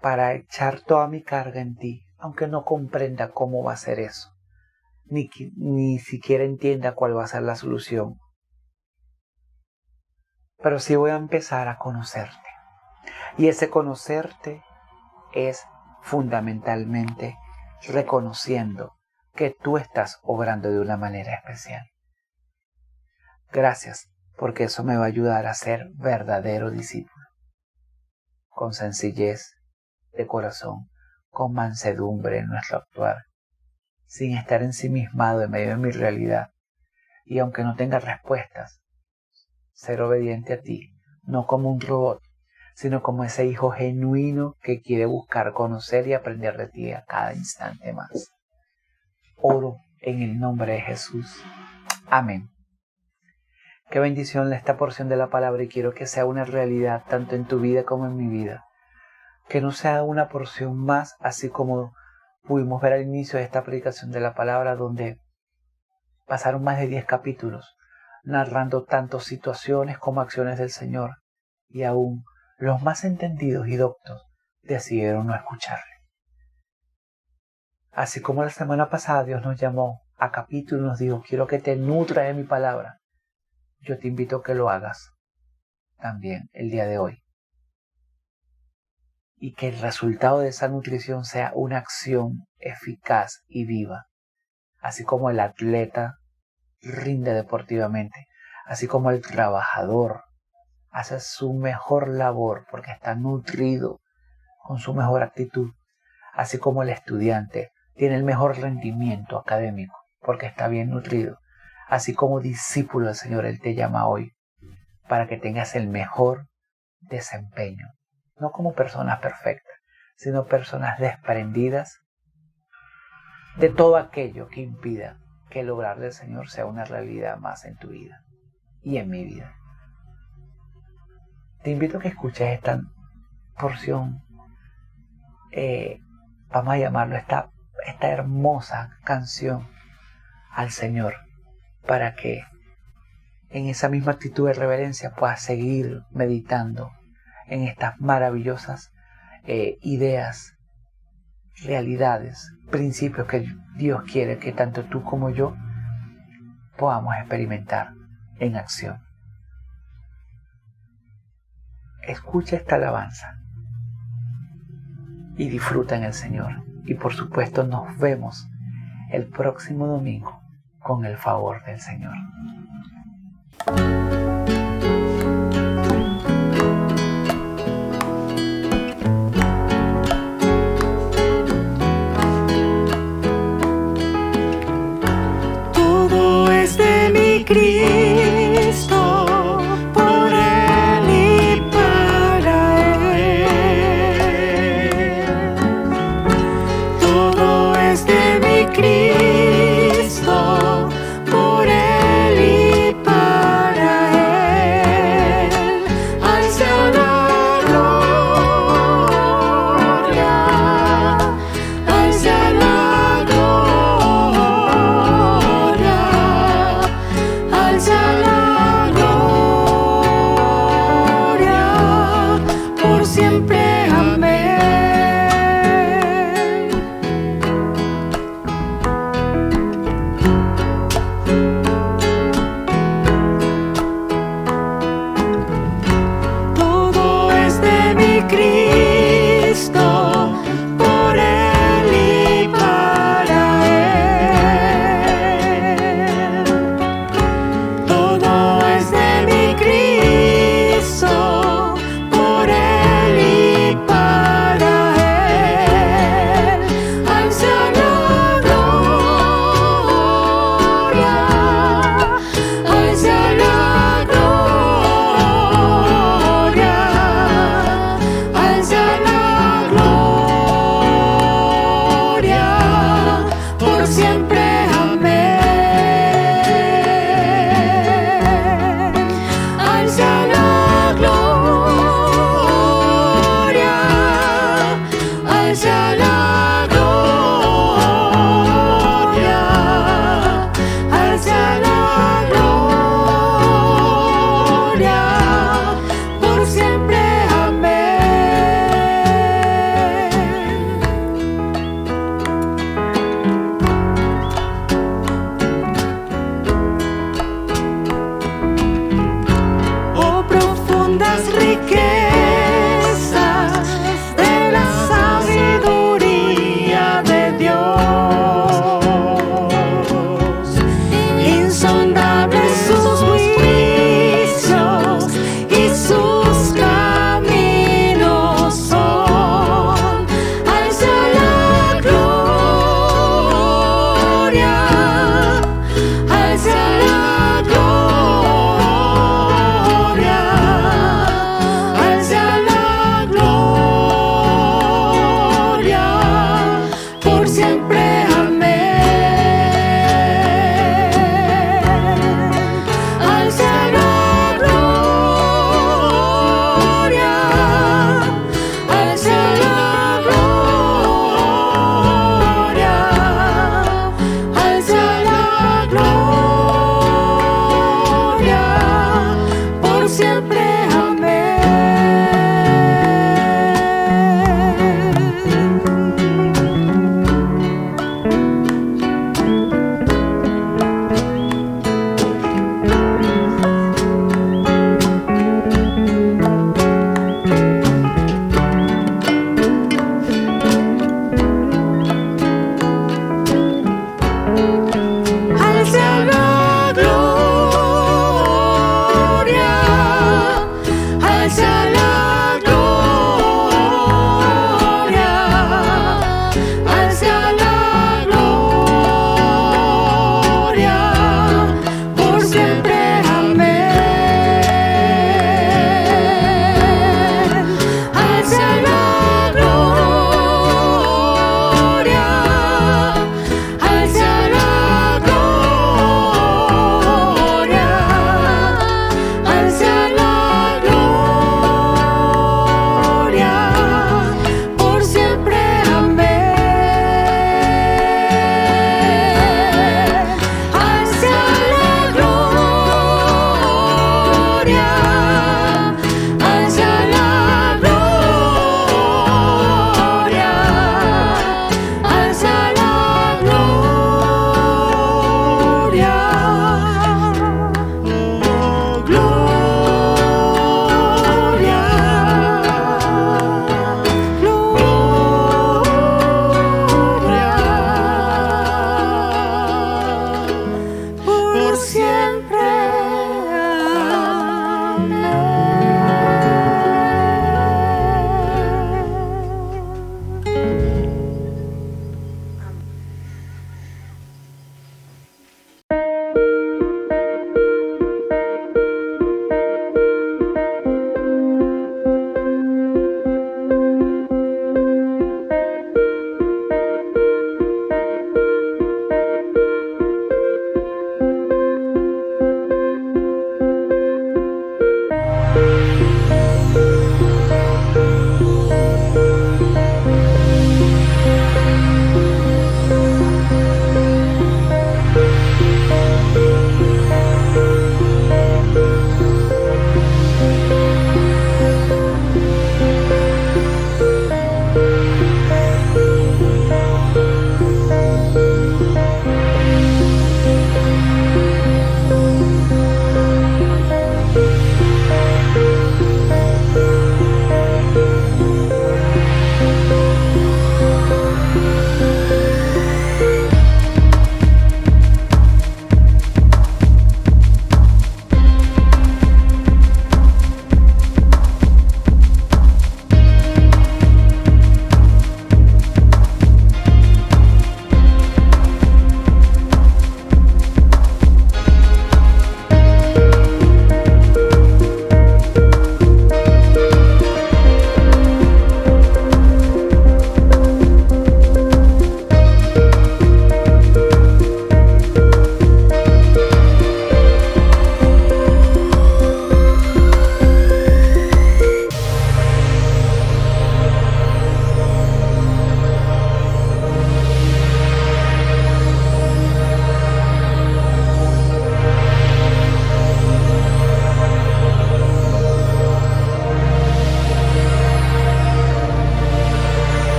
para echar toda mi carga en ti, aunque no comprenda cómo va a ser eso, ni siquiera entienda cuál va a ser la solución. Pero sí voy a empezar a conocerte. Y ese conocerte es fundamentalmente reconociendo que tú estás obrando de una manera especial. Gracias, porque eso me va a ayudar a ser verdadero discípulo, con sencillez de corazón, con mansedumbre en nuestro actuar, sin estar ensimismado en medio de mi realidad, y aunque no tenga respuestas, ser obediente a ti, no como un robot, sino como ese hijo genuino que quiere buscar conocer y aprender de ti a cada instante más. Oro en el nombre de Jesús. Amén. Qué bendición esta porción de la palabra, y quiero que sea una realidad tanto en tu vida como en mi vida. Que no sea una porción más, así como pudimos ver al inicio de esta predicación de la palabra, donde pasaron más de 10 capítulos narrando tanto situaciones como acciones del Señor, y aún los más entendidos y doctos decidieron no escucharle. Así como la semana pasada Dios nos llamó a capítulo y nos dijo: quiero que te nutras de mi palabra, yo te invito a que lo hagas también el día de hoy. Y que el resultado de esa nutrición sea una acción eficaz y viva. Así como el atleta rinde deportivamente, así como el trabajador hace su mejor labor porque está nutrido con su mejor actitud, así como el estudiante tiene el mejor rendimiento académico porque está bien nutrido, así como discípulo del Señor, Él te llama hoy para que tengas el mejor desempeño, no como personas perfectas, sino personas desprendidas de todo aquello que impida que el obrar del Señor sea una realidad más en tu vida y en mi vida. Te invito a que escuches esta porción, vamos a llamarlo esta hermosa canción al Señor, para que en esa misma actitud de reverencia puedas seguir meditando en estas maravillosas ideas, realidades, principios que Dios quiere que tanto tú como yo podamos experimentar en acción. Escucha esta alabanza y disfruta en el Señor. Y por supuesto nos vemos el próximo domingo con el favor del Señor.